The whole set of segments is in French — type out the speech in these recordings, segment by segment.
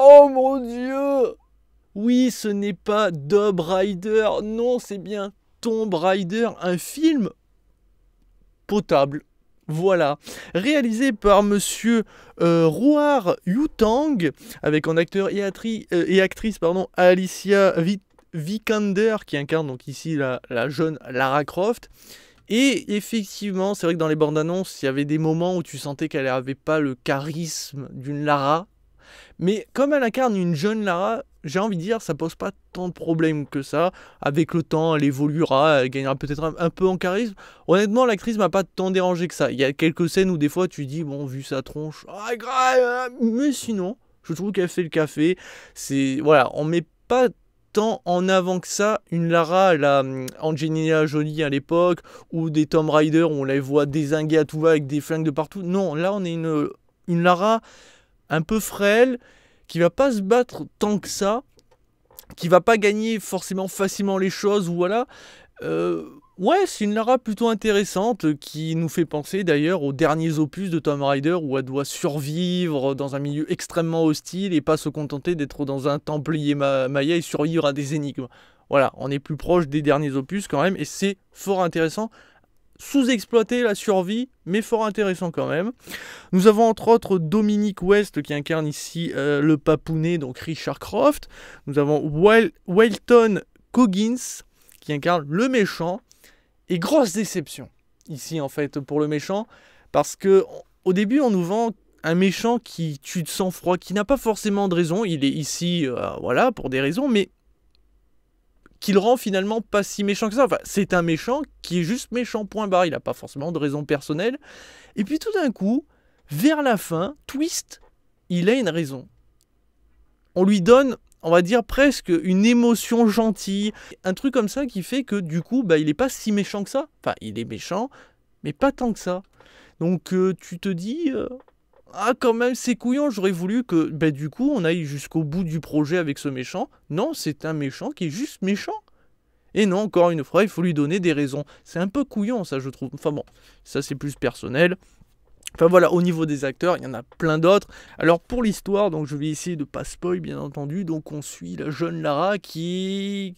Oh mon Dieu! Oui, ce n'est pas Tomb Raider, non, c'est bien Tomb Raider, un film potable. Voilà, réalisé par monsieur Roar Yutang, avec en acteur et actrice Alicia Vikander, qui incarne donc ici la jeune Lara Croft. Et effectivement, c'est vrai que dans les bandes annonces, il y avait des moments où tu sentais qu'elle n'avait pas le charisme d'une Lara. Mais comme elle incarne une jeune Lara, j'ai envie de dire, ça pose pas tant de problèmes que ça. Avec le temps, elle évoluera, elle gagnera peut-être un peu en charisme. Honnêtement, l'actrice m'a pas tant dérangé que ça. Il y a quelques scènes où des fois tu dis, bon, vu sa tronche, ah, grave, mais sinon, je trouve qu'elle fait le café. C'est, voilà, on met pas tant en avant que ça une Lara, la Angelina Jolie à l'époque, ou des Tomb Raider où on les voit dézinguer à tout va avec des flingues de partout. Non, là on est une Lara un peu frêle, qui va pas se battre tant que ça, qui va pas gagner forcément facilement les choses, voilà. Ouais, c'est une Lara plutôt intéressante, qui nous fait penser d'ailleurs aux derniers opus de Tomb Raider, où elle doit survivre dans un milieu extrêmement hostile, et pas se contenter d'être dans un templier maya et survivre à des énigmes. Voilà, on est plus proche des derniers opus quand même, et c'est fort intéressant. Sous-exploité la survie, mais fort intéressant quand même. Nous avons entre autres Dominic West qui incarne ici le papounet, donc Richard Croft. Nous avons Welton Coggins qui incarne le méchant. Et grosse déception ici en fait pour le méchant, parce que au début on nous vend un méchant qui tue de sang-froid, qui n'a pas forcément de raison. Il est ici voilà, pour des raisons, mais qui le rend finalement pas si méchant que ça. Enfin, c'est un méchant qui est juste méchant, point barre. Il n'a pas forcément de raison personnelle. Et puis tout d'un coup, vers la fin, twist, il a une raison. On lui donne, on va dire, presque une émotion gentille. Un truc comme ça qui fait que du coup, il n'est pas si méchant que ça. Enfin, il est méchant, mais pas tant que ça. Donc tu te dis... ah, quand même, c'est couillon, j'aurais voulu que, du coup, on aille jusqu'au bout du projet avec ce méchant. Non, c'est un méchant qui est juste méchant. Et non, encore une fois, il faut lui donner des raisons. C'est un peu couillon, ça, je trouve. Enfin bon, ça, c'est plus personnel. Enfin voilà, au niveau des acteurs, il y en a plein d'autres. Alors, pour l'histoire, donc je vais essayer de pas spoil, bien entendu. Donc, on suit la jeune Lara qui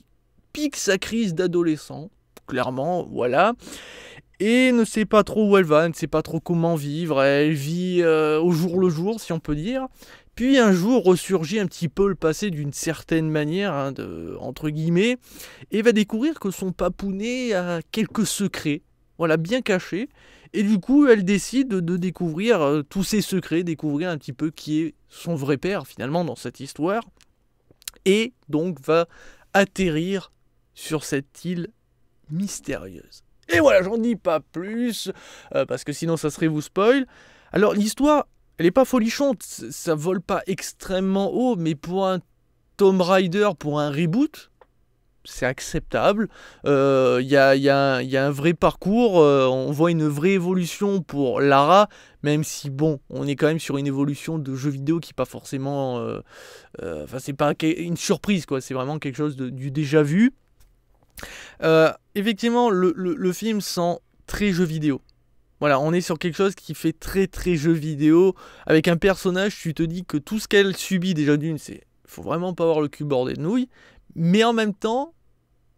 pique sa crise d'adolescent. Clairement, voilà. Et ne sait pas trop où elle va, ne sait pas trop comment vivre, elle vit au jour le jour, si on peut dire. Puis un jour ressurgit un petit peu le passé d'une certaine manière, entre guillemets, et va découvrir que son papounet a quelques secrets, voilà, bien cachés. Et du coup, elle décide de découvrir tous ses secrets, découvrir un petit peu qui est son vrai père, finalement, dans cette histoire. Et donc va atterrir sur cette île mystérieuse. Et voilà, j'en dis pas plus, parce que sinon ça serait vous spoil. Alors l'histoire, elle est pas folichonne, ça vole pas extrêmement haut, mais pour un Tomb Raider, pour un reboot, c'est acceptable. Y a un vrai parcours, on voit une vraie évolution pour Lara, même si bon, on est quand même sur une évolution de jeu vidéo qui n'est pas forcément... Enfin, c'est pas une surprise, quoi, c'est vraiment quelque chose du déjà vu. Effectivement, le film sent très jeu vidéo. Voilà, on est sur quelque chose qui fait très très jeu vidéo. Avec un personnage, tu te dis que tout ce qu'elle subit déjà d'une, faut vraiment pas avoir le cul bordé de nouilles. Mais en même temps,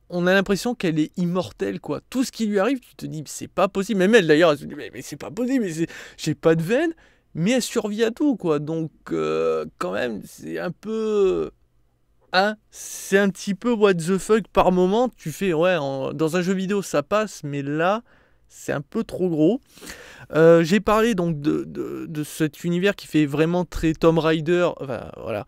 on a l'impression qu'elle est immortelle, quoi. Tout ce qui lui arrive, tu te dis, c'est pas possible. Même elle d'ailleurs, elle se dit, mais c'est pas possible, j'ai pas de veine. Mais elle survit à tout, quoi. Donc, quand même, c'est un peu... c'est un petit peu what the fuck par moment. Tu fais, ouais, dans un jeu vidéo ça passe, mais là, c'est un peu trop gros. J'ai parlé donc de cet univers qui fait vraiment très Tomb Raider, enfin, voilà,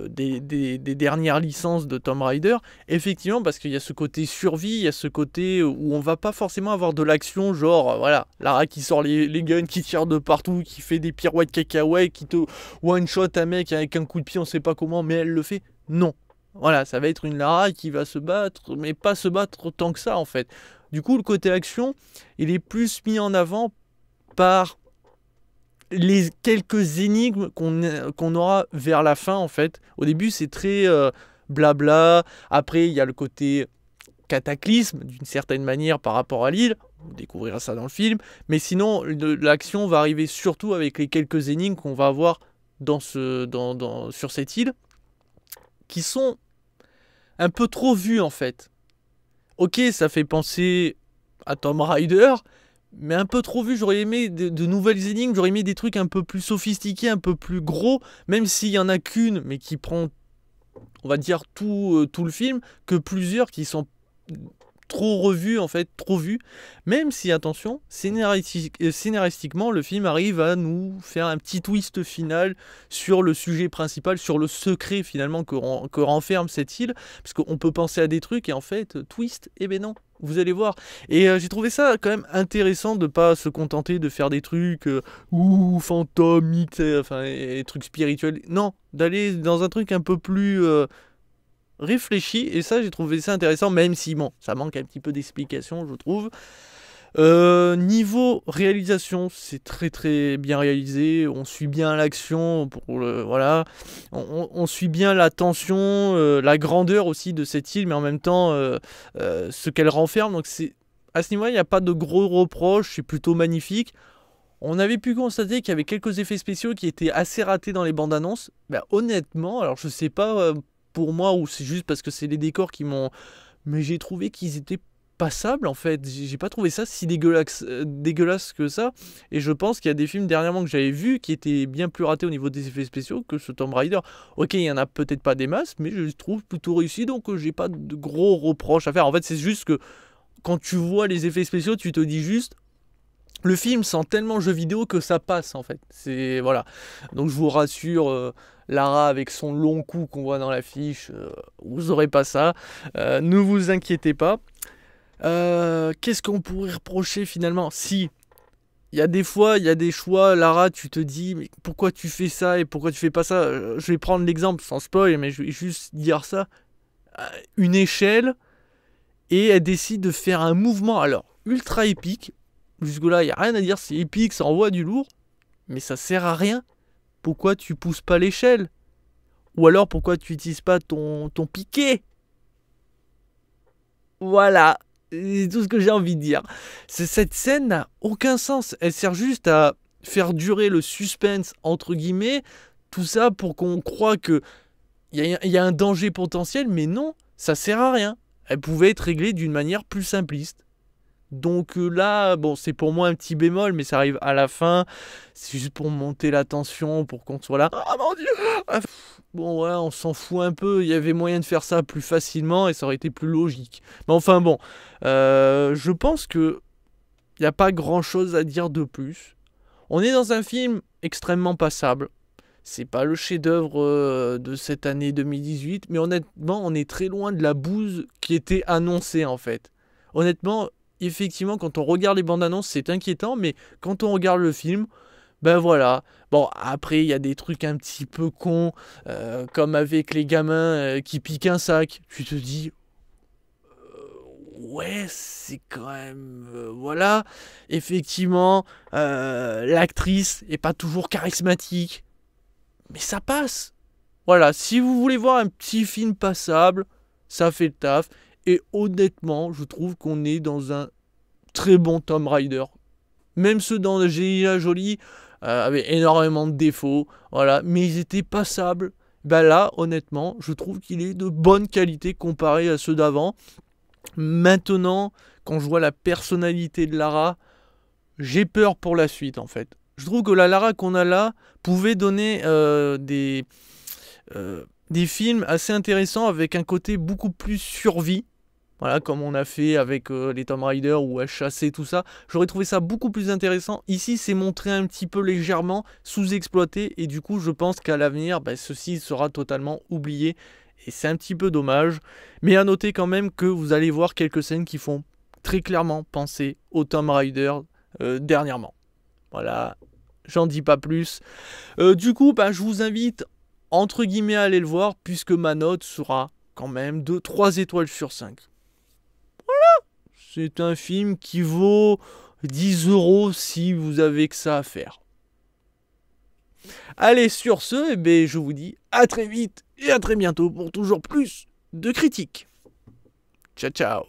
des dernières licences de Tomb Raider. Effectivement, parce qu'il y a ce côté survie, il y a ce côté où on va pas forcément avoir de l'action, genre, voilà, Lara qui sort les guns, qui tire de partout, qui fait des pirouettes cacahuètes, qui te one-shot un mec avec un coup de pied, on sait pas comment, mais elle le fait. Non. Voilà, ça va être une Lara qui va se battre, mais pas se battre tant que ça, en fait. Du coup, le côté action, il est plus mis en avant par les quelques énigmes qu'on aura vers la fin, en fait. Au début, c'est très blabla. Après, il y a le côté cataclysme, d'une certaine manière, par rapport à l'île. On découvrira ça dans le film. Mais sinon, l'action va arriver surtout avec les quelques énigmes qu'on va avoir sur cette île qui sont un peu trop vus en fait. Ok, ça fait penser à Tomb Raider, mais un peu trop vu. J'aurais aimé de nouvelles énigmes, j'aurais aimé des trucs un peu plus sophistiqués, un peu plus gros, même s'il y en a qu'une, mais qui prend, on va dire, tout le film, que plusieurs qui sont trop revus, en fait, trop vus. Même si, attention, scénaristiquement, le film arrive à nous faire un petit twist final sur le sujet principal, sur le secret, finalement, que renferme cette île. Parce qu'on peut penser à des trucs, et en fait, twist, eh ben non. Vous allez voir. Et j'ai trouvé ça quand même intéressant de pas se contenter de faire des trucs fantômes, mythes, enfin, et trucs spirituels. Non, d'aller dans un truc un peu plus réfléchi. Et ça, j'ai trouvé ça intéressant, même si, bon, ça manque un petit peu d'explication, je trouve. Niveau réalisation, c'est très très bien réalisé. On suit bien l'action, voilà. On suit bien la tension, la grandeur aussi de cette île, mais en même temps ce qu'elle renferme. Donc à ce niveau-là, il n'y a pas de gros reproches. C'est plutôt magnifique. On avait pu constater qu'il y avait quelques effets spéciaux qui étaient assez ratés dans les bandes annonces. Ben, honnêtement, alors je sais pas pour moi ou c'est juste parce que c'est les décors qui m'ont, mais j'ai trouvé qu'ils étaient passable en fait, j'ai pas trouvé ça si dégueulasse que ça, et je pense qu'il y a des films dernièrement que j'avais vus qui étaient bien plus ratés au niveau des effets spéciaux que ce Tomb Raider. Ok, il y en a peut-être pas des masses, mais je les trouve plutôt réussis, donc j'ai pas de gros reproches à faire. En fait, c'est juste que quand tu vois les effets spéciaux, tu te dis juste le film sent tellement jeu vidéo que ça passe en fait. C'est voilà. Donc je vous rassure, Lara avec son long cou qu'on voit dans l'affiche, vous aurez pas ça. Ne vous inquiétez pas. Qu'est-ce qu'on pourrait reprocher finalement? Si, il y a des fois, il y a des choix, Lara, tu te dis, mais pourquoi tu fais ça et pourquoi tu fais pas ça? Je vais prendre l'exemple sans spoil, mais je vais juste dire ça. Une échelle, et elle décide de faire un mouvement, alors, ultra épique. Jusque-là, il n'y a rien à dire, c'est épique, ça envoie du lourd, mais ça sert à rien. Pourquoi tu pousses pas l'échelle? Ou alors, pourquoi tu n'utilises pas ton piquet? Voilà. C'est tout ce que j'ai envie de dire. Cette scène n'a aucun sens. Elle sert juste à faire durer le suspense, entre guillemets. Tout ça pour qu'on croie qu'il y a un danger potentiel, mais non, ça sert à rien. Elle pouvait être réglée d'une manière plus simpliste. Donc là, bon, c'est pour moi un petit bémol, mais ça arrive à la fin. C'est juste pour monter la tension, pour qu'on soit là. Ah mon Dieu! Bon, ouais, on s'en fout un peu. Il y avait moyen de faire ça plus facilement et ça aurait été plus logique. Mais enfin bon, je pense que il n'y a pas grand-chose à dire de plus. On est dans un film extrêmement passable. C'est pas le chef-d'œuvre de cette année 2018, mais honnêtement, on est très loin de la bouse qui était annoncée en fait. Honnêtement, effectivement, quand on regarde les bandes annonces, c'est inquiétant, mais quand on regarde le film, ben voilà. Bon, après, il y a des trucs un petit peu cons, comme avec les gamins qui piquent un sac. Tu te dis, ouais, c'est quand même... voilà. Effectivement, l'actrice est pas toujours charismatique, mais ça passe. Voilà, si vous voulez voir un petit film passable, ça fait le taf. Et honnêtement, je trouve qu'on est dans un très bon Tomb Raider. Même ceux dans Angelina Jolie avaient énormément de défauts, voilà, mais ils étaient passables. Ben là, honnêtement, je trouve qu'il est de bonne qualité comparé à ceux d'avant. Maintenant, quand je vois la personnalité de Lara, j'ai peur pour la suite en fait. Je trouve que la Lara qu'on a là pouvait donner des films assez intéressants avec un côté beaucoup plus survie. Voilà, comme on a fait avec les Tomb Raider ou à chasser, tout ça. J'aurais trouvé ça beaucoup plus intéressant. Ici, c'est montré un petit peu légèrement sous-exploité. Et du coup, je pense qu'à l'avenir, ceci sera totalement oublié. Et c'est un petit peu dommage. Mais à noter quand même que vous allez voir quelques scènes qui font très clairement penser au Tomb Raider dernièrement. Voilà, j'en dis pas plus. Du coup, je vous invite, entre guillemets, à aller le voir, puisque ma note sera quand même de 3 étoiles sur 5. C'est un film qui vaut 10 € si vous avez que ça à faire. Allez, sur ce, je vous dis à très vite et à très bientôt pour toujours plus de critiques. Ciao, ciao.